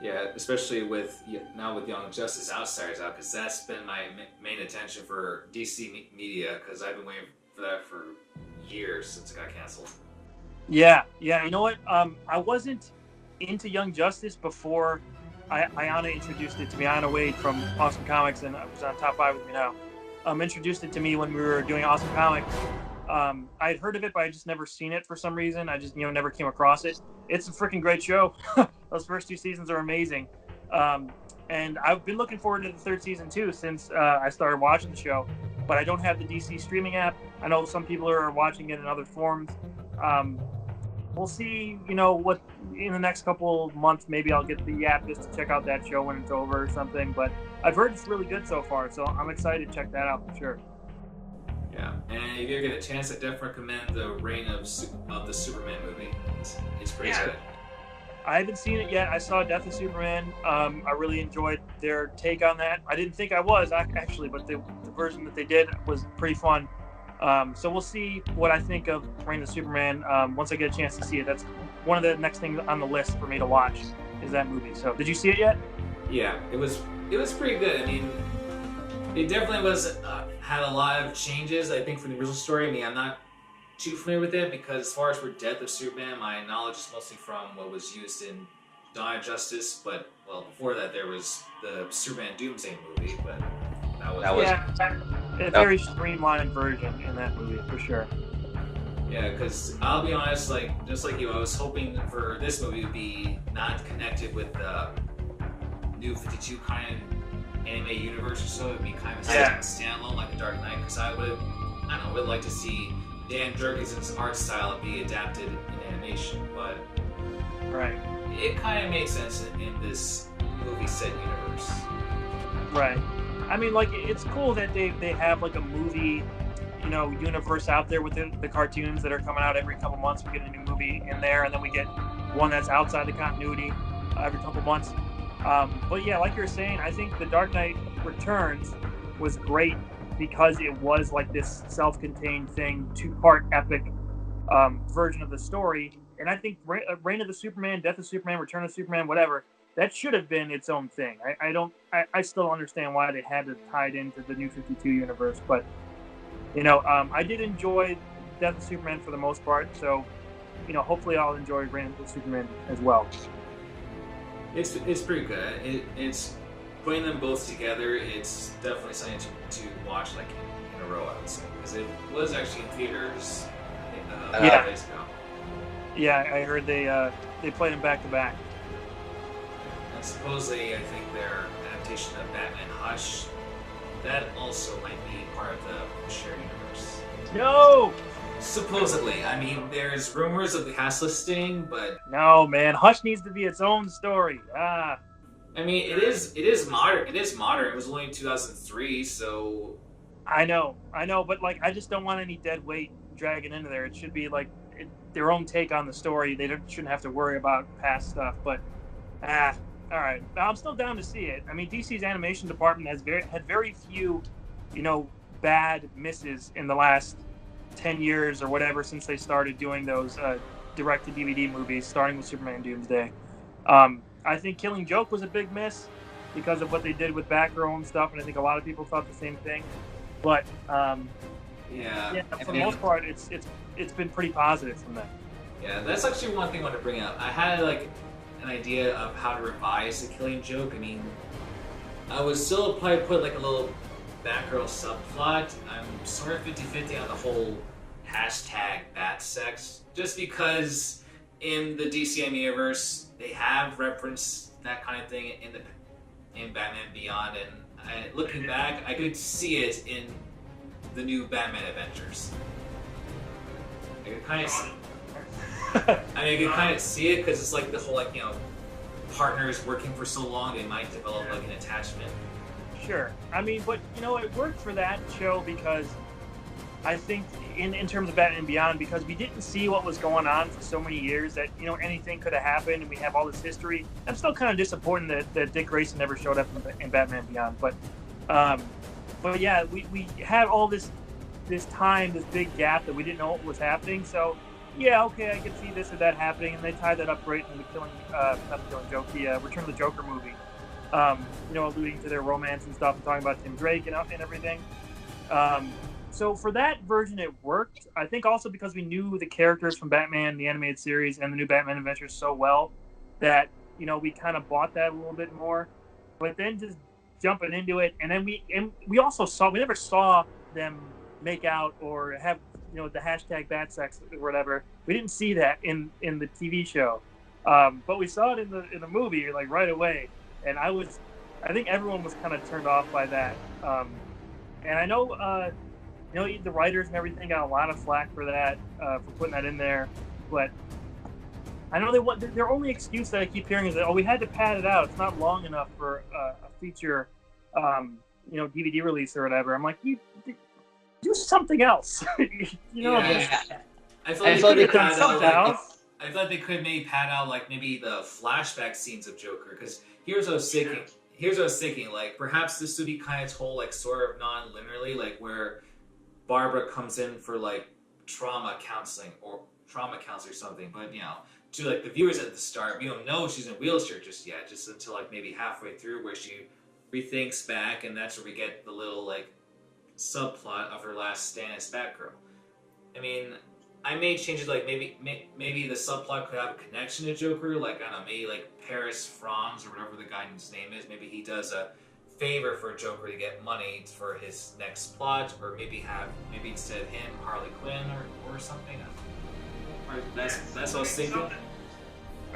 [SPEAKER 1] Yeah, especially with Young Justice Outsiders out, because that's been my main attention for DC media, because I've been waiting for that for years since it got canceled.
[SPEAKER 2] Yeah. You know what? I wasn't into Young Justice before Ayana introduced it to me. Ayana Wade from Awesome Comics, and was on Top 5 with me now. Introduced it to me when we were doing Awesome Comics. I had heard of it, but I just never seen it for some reason. I just never came across it. It's a freaking great show. Those first 2 seasons are amazing. And I've been looking forward to the 3rd season too since I started watching the show. But I don't have the DC streaming app. I know some people are watching it in other forms. We'll see, what in the next couple of months, maybe I'll get the app just to check out that show when it's over or something. But I've heard it's really good so far, so I'm excited to check that out for sure.
[SPEAKER 1] Yeah, and if you ever get a chance, I definitely recommend the Reign of the Superman movie. It's pretty good.
[SPEAKER 2] I haven't seen it yet. I saw Death of Superman. I really enjoyed their take on that. I didn't think I was, actually, but the version that they did was pretty fun. So we'll see what I think of Reign of Superman once I get a chance to see it. That's one of the next things on the list for me to watch is that movie. So did you see it yet?
[SPEAKER 1] Yeah, it was pretty good. I mean, it definitely had a lot of changes, I think, from the original story. I mean, I'm not too familiar with it because as far as for Death of Superman, my knowledge is mostly from what was used in Dawn of Justice. But, well, before that, there was the Superman Doomsday movie, but that was
[SPEAKER 2] a very streamlined version in that movie, for sure.
[SPEAKER 1] Yeah, because I'll be honest, just like you, I was hoping for this movie to be not connected with the New 52 kind of anime universe or so. It'd be kind of standalone, like The Dark Knight, because I would like to see Dan Jurgensen's art style be adapted in animation, but
[SPEAKER 2] right,
[SPEAKER 1] it kind of makes sense in this movie set universe.
[SPEAKER 2] Right. I mean, it's cool that they have a movie, universe out there with the cartoons that are coming out every couple months. We get a new movie in there, and then we get one that's outside the continuity every couple months. But yeah, like you're saying, I think The Dark Knight Returns was great because it was this self-contained thing, 2-part epic version of the story. And I think Reign of the Superman, Death of Superman, Return of Superman, whatever, that should have been its own thing. I still understand why they had to tie it into the New 52 universe, but I did enjoy Death of Superman for the most part, so hopefully I'll enjoy Reign of the Superman as well.
[SPEAKER 1] It's pretty good. It's putting them both together. It's definitely something to watch in a row, I would say, because it was actually in theaters. Days ago.
[SPEAKER 2] Yeah, I heard they played them back to back.
[SPEAKER 1] And supposedly, I think their adaptation of Batman Hush, that also might be part of the shared universe.
[SPEAKER 2] No!
[SPEAKER 1] Supposedly. I mean, there's rumors of the cast listing, but...
[SPEAKER 2] No, man. Hush needs to be its own story.
[SPEAKER 1] I mean, it is modern. It is modern. It was only 2003, so
[SPEAKER 2] I know, but like, I just don't want any dead weight dragging into there. It should be like their own take on the story. Shouldn't have to worry about past stuff. But all right. I'm still down to see it. I mean, DC's animation department had very few, bad misses in the last 10 years or whatever since they started doing those direct-to-DVD movies, starting with Superman Doomsday. I think Killing Joke was a big miss because of what they did with Batgirl and stuff, and I think a lot of people thought the same thing. But
[SPEAKER 1] yeah,
[SPEAKER 2] for the most part, it's been pretty positive from them.
[SPEAKER 1] Yeah, that's actually one thing I want to bring up. I had like an idea of how to revise the Killing Joke. I mean, I would still probably put like a little Batgirl subplot. I'm sort of 50-50 on the whole hashtag Batsex, just because in the DCM universe they have referenced that kind of thing in Batman Beyond, and looking back, I could see it in the new Batman Adventures. I could kind of see it because it's like the whole partners working for so long, they might develop like an attachment.
[SPEAKER 2] Sure. I mean, but it worked for that show because I think in terms of Batman Beyond, because we didn't see what was going on for so many years that anything could have happened, and we have all this history. I'm still kind of disappointed that Dick Grayson never showed up in Batman Beyond, but yeah, we had all this time, this big gap that we didn't know what was happening. So yeah, okay, I could see this or that happening, and they tied that up great in the Return of the Joker movie. Alluding to their romance and stuff, and talking about Tim Drake and everything. So for that version, it worked. I think also because we knew the characters from Batman, the animated series, and the new Batman Adventures so well that, we kind of bought that a little bit more. But then just jumping into it, and then we also we never saw them make out or have, the hashtag Batsex or whatever. We didn't see that in the TV show. But we saw it in the movie, like, right away. And I think everyone was kind of turned off by that. And I know, the writers and everything got a lot of flack for that, for putting that in there. But I know their only excuse that I keep hearing is that, we had to pad it out. It's not long enough for a feature, DVD release or whatever. I'm like, you do something else.
[SPEAKER 1] Yeah. I feel like they could have something else. I thought they could maybe pad out like maybe the flashback scenes of Joker, because here's what I was thinking, like perhaps this would be kind of told like sort of non-linearly, like where Barbara comes in for like trauma counseling or something, but to like the viewers at the start, we don't know she's in a wheelchair just yet, just until like maybe halfway through where she rethinks back, and that's where we get the little like subplot of her last stand as Batgirl. I mean, I may change it, like maybe the subplot could have a connection to Joker, like I don't know, maybe like Paris Franz or whatever the guy's name is. Maybe he does a favor for Joker to get money for his next plot, or maybe instead of him, Harley Quinn or something. That's what I was thinking.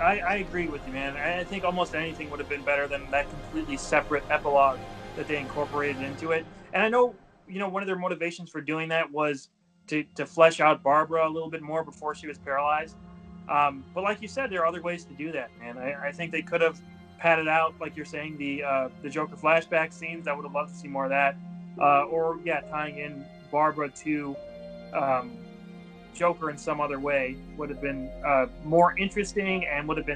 [SPEAKER 2] I agree with you, man. I think almost anything would have been better than that completely separate epilogue that they incorporated into it. And I know, one of their motivations for doing that was to flesh out Barbara a little bit more before she was paralyzed. But like you said, there are other ways to do that, man. I think they could have padded out, like you're saying, the Joker flashback scenes. I would have loved to see more of that. Tying in Barbara to Joker in some other way would have been more interesting and would have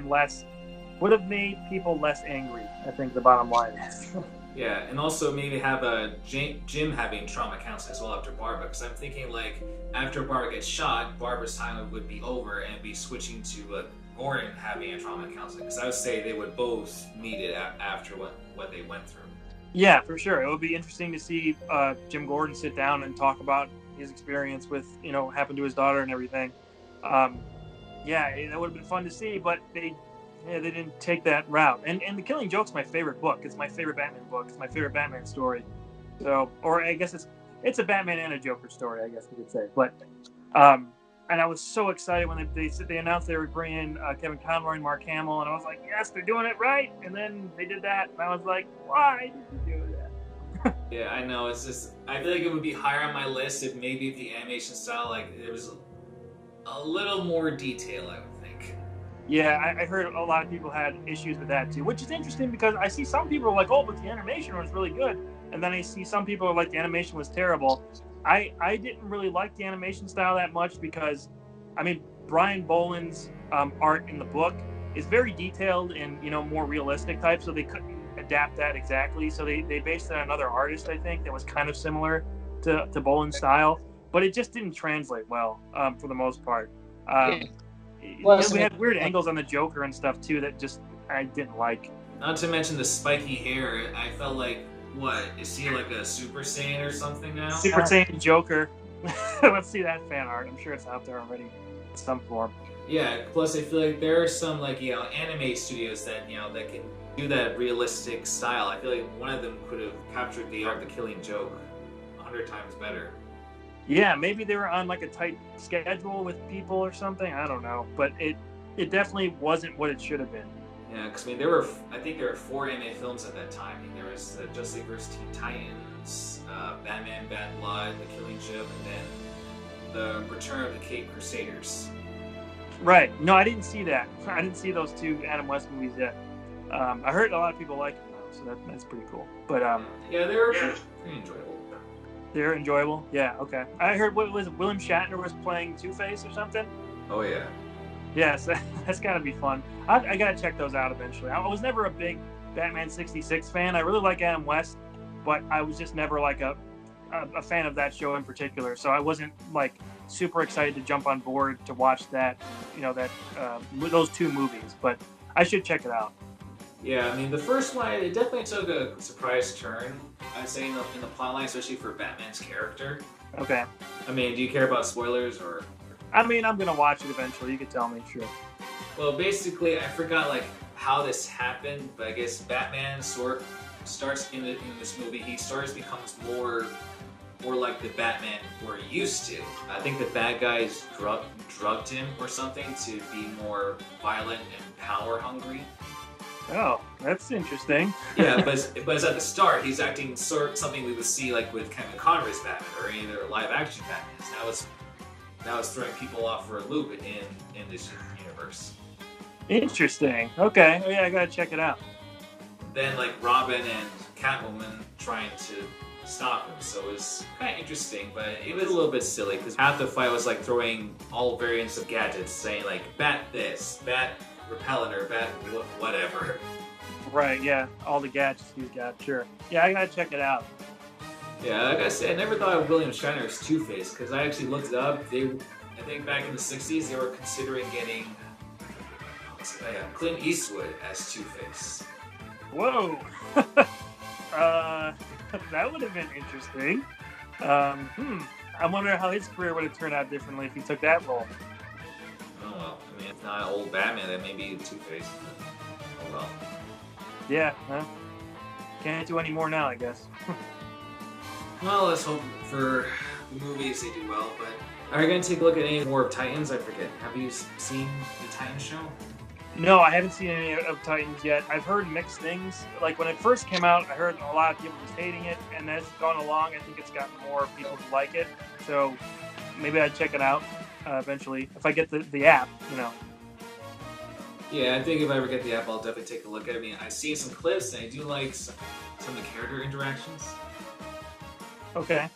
[SPEAKER 2] made people less angry. I think the bottom line is.
[SPEAKER 1] Yeah, and also maybe have Jim having trauma counseling as well after Barbara, because I'm thinking like after Barbara gets shot, Barbara's time would be over and be switching to Gordon having a trauma counseling, because I would say they would both need it after what they went through.
[SPEAKER 2] Yeah, for sure. It would be interesting to see Jim Gordon sit down and talk about his experience with, happened to his daughter and everything. That would have been fun to see, but they didn't take that route. And The Killing Joke's my favorite book. It's my favorite Batman book. It's my favorite Batman story. So, or I guess it's a Batman and a Joker story, I guess we could say. But, and I was so excited when they announced they were bringing Kevin Conroy and Mark Hamill, and I was like, yes, they're doing it right. And then they did that, and I was like, why did you do that?
[SPEAKER 1] Yeah, I know. It's just, I feel like it would be higher on my list if maybe the animation style, like, there was a little more detail, I would think.
[SPEAKER 2] Yeah, I heard a lot of people had issues with that too, which is interesting because I see some people are like, "Oh, but the animation was really good," and then I see some people are like, "The animation was terrible." I didn't really like the animation style that much because, I mean, Brian Boland's art in the book is very detailed and more realistic type, so they couldn't adapt that exactly. So they based it on another artist, I think, that was kind of similar to Boland's style, but it just didn't translate well for the most part.
[SPEAKER 1] Yeah.
[SPEAKER 2] Um,
[SPEAKER 1] Plus, I
[SPEAKER 2] we
[SPEAKER 1] mean,
[SPEAKER 2] had weird angles on the Joker and stuff too that just I didn't like.
[SPEAKER 1] not to mention the spiky hair. I felt like, what, is he like a Super Saiyan or something now?
[SPEAKER 2] Super Saiyan Joker. Let's see that fan art. I'm sure it's out there already in some form.
[SPEAKER 1] Yeah, plus I feel like there are some anime studios that that can do that realistic style. I feel like one of them could have captured the art of the Killing Joke 100 times better.
[SPEAKER 2] Yeah, maybe they were on like a tight schedule with people or something. I don't know, but it definitely wasn't what it should have been.
[SPEAKER 1] Yeah, because I mean, I think there were 4 anime films at that time. I mean, there was Justice League vs. Teen Titans, Batman, Bad Blood, The Killing Joke, and then The Return of the Caped Crusaders.
[SPEAKER 2] Right. No, I didn't see that. I didn't see those 2 Adam West movies yet. I heard a lot of people like them though, so that's pretty cool. But
[SPEAKER 1] yeah, they're pretty enjoyable.
[SPEAKER 2] They're enjoyable. Yeah. Okay. I heard what was it, William Shatner was playing Two-Face or something.
[SPEAKER 1] Oh yeah.
[SPEAKER 2] Yes, that's gotta be fun. I gotta check those out eventually. I was never a big Batman '66 fan. I really like Adam West, but I was just never like a fan of that show in particular. So I wasn't like super excited to jump on board to watch that, those 2 movies. But I should check it out.
[SPEAKER 1] Yeah, I mean, the first one, it definitely took a surprise turn, I'd say, in the plotline, especially for Batman's character.
[SPEAKER 2] Okay.
[SPEAKER 1] I mean, do you care about spoilers, or...?
[SPEAKER 2] I mean, I'm gonna watch it eventually. You can tell me, sure.
[SPEAKER 1] Well, basically, I forgot, how this happened, but I guess Batman starts in this movie, he becomes more like the Batman we're used to. I think the bad guys drugged him or something to be more violent and power-hungry.
[SPEAKER 2] Oh, that's interesting.
[SPEAKER 1] Yeah, but it's at the start. He's acting something we would see with Kevin Conroy's Batman or any other live-action Batmans. Now it's throwing people off for a loop in this universe.
[SPEAKER 2] Interesting. Okay. Oh yeah, I gotta check it out.
[SPEAKER 1] Then Robin and Catwoman trying to stop him, so it was kind of interesting, but it was a little bit silly because half the fight was throwing all variants of gadgets, saying bat this, bat repellent, or bat whatever.
[SPEAKER 2] Right. Yeah. All the gadgets he's got. Sure. Yeah, I gotta check it out.
[SPEAKER 1] Yeah, like I said, I never thought of William Shatner as Two-Face because I actually looked it up. I think back in the '60s, they were considering getting Clint Eastwood as Two-Face.
[SPEAKER 2] Whoa. That would have been interesting. I wonder how his career would have turned out differently if he took that role.
[SPEAKER 1] Oh well, I mean, it's not old Batman, that may be Two-Face. Oh well.
[SPEAKER 2] Yeah, huh? Can't do any more now, I guess.
[SPEAKER 1] Well, let's hope for the movies they do well, but are you going to take a look at any more of Titans? I forget. Have you seen the Titans show?
[SPEAKER 2] No, I haven't seen any of Titans yet. I've heard mixed things. When it first came out, I heard a lot of people just hating it, and as it's gone along, I think it's gotten more people who like it. So maybe I'd check it out eventually if I get the app,
[SPEAKER 1] Yeah, I think if I ever get the app, I'll definitely take a look at it. I mean, I've seen some clips, and I do like some of the character interactions.
[SPEAKER 2] Okay.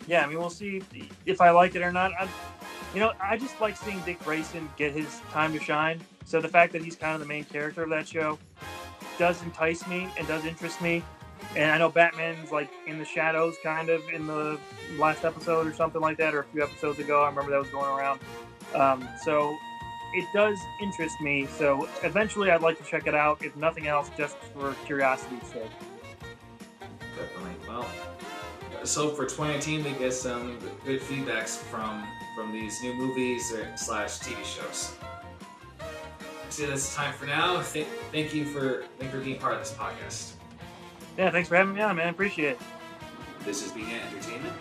[SPEAKER 2] Yeah, I mean, we'll see if I like it or not. I just like seeing Dick Grayson get his time to shine. So the fact that he's kind of the main character of that show does entice me and does interest me. And I know Batman's in the shadows kind of in the last episode or something like that, or a few episodes ago. I remember that was going around. So it does interest me. So eventually I'd like to check it out, if nothing else, just for curiosity's sake.
[SPEAKER 1] Definitely. Well, so for 2019, we get some good feedbacks from these new movies / TV shows. So that's time for now. Thank you for being part of this podcast.
[SPEAKER 2] Yeah, thanks for having me on, man. Appreciate it.
[SPEAKER 1] This is BNet Entertainment.